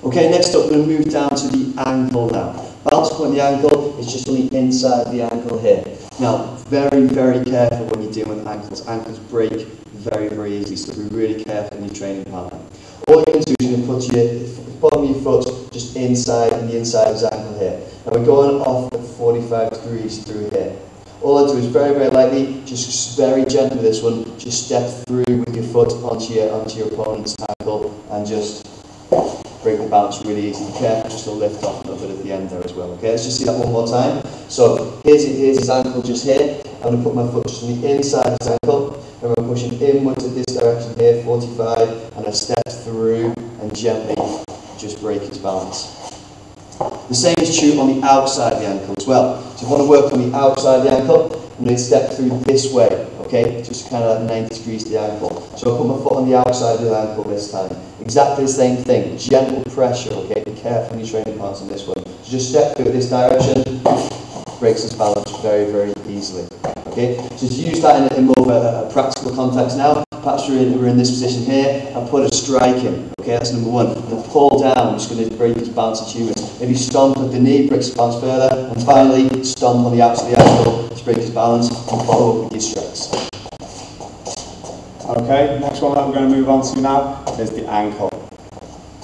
Okay, next up we're going to move down to the ankle now. Balance point the ankle is just on the inside of the ankle here. Now, very, very careful when you're dealing with ankles. Ankles break very, very easily, so be really careful in your training partner. All you're going to do is you're going to put your bottom of your foot just inside and the inside of his ankle here. Now we're going off at 45 degrees through here. All I do is very, very lightly, just very gently with this one, just step through with your foot onto your opponent's ankle and just break the balance really easy. Be careful just to lift off a little bit at the end there as well. Okay, let's just see that one more time. So here's his ankle just here. I'm going to put my foot just on the inside of his ankle. And we're pushing inwards in this direction here, 45, and I step through and gently just break his balance. The same is true on the outside of the ankle as well. So if you want to work on the outside of the ankle, I'm going to step through this way, okay? Just kind of like 90 degrees to the ankle. So I'll put my foot on the outside of the ankle this time. Exactly the same thing, gentle pressure, okay? Be careful when you're training parts on this one. So just step through this direction, breaks his balance very, very easily. Okay, so to use that in more of a practical context now, perhaps we're in this position here, and put a strike in. Okay, that's number one. And pull down, just going to break his balance and humans. Maybe stomp at the knee, breaks his balance further, and finally stomp on the outside of the ankle to break his balance, and follow up with your strikes. Okay, next one that we're going to move on to now is the ankle.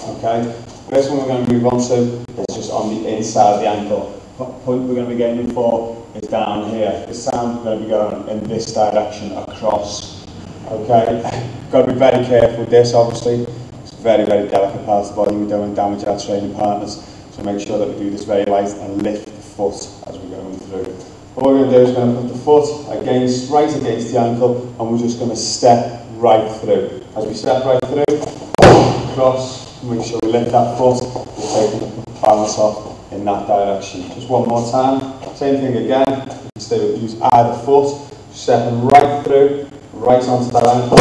Okay, first one we're going to move on to is just on the inside of the ankle. Point we're going to be getting for is down here. This time we're going to be going in this direction across. Okay, got to be very careful with this. Obviously, it's a very, very delicate part of the body. We don't want to damage our training partners, so make sure that we do this very light and lift the foot as we're going through. What we're going to do is we're going to put the foot right against the ankle, and we're just going to step right through. As we step right through, cross, make sure we lift that foot. We're taking the balance off in that direction. Just one more time. Same thing again. Instead of use either foot, stepping right through, right onto that ankle,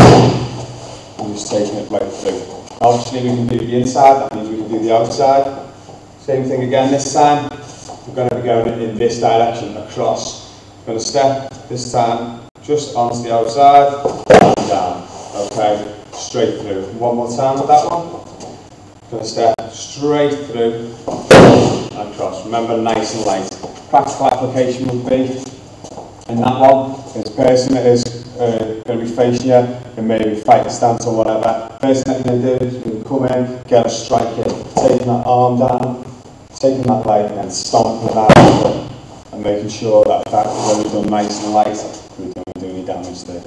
and just taking it right through. Obviously we can do the inside, that means we can do the outside. Same thing again this time. We're going to be going in this direction, across. We're going to step this time just onto the outside, and down. Okay, straight through. One more time with that one. Going to step straight through and across. Remember, nice and light. Practical application would be in that one. This person that is going to be facing you in maybe fighting stance or whatever. First thing you're going to do is you're going to come in, get a strike in, taking that arm down, taking that leg, and then stomping that out and making sure that that's really done nice and light. We don't do any damage there.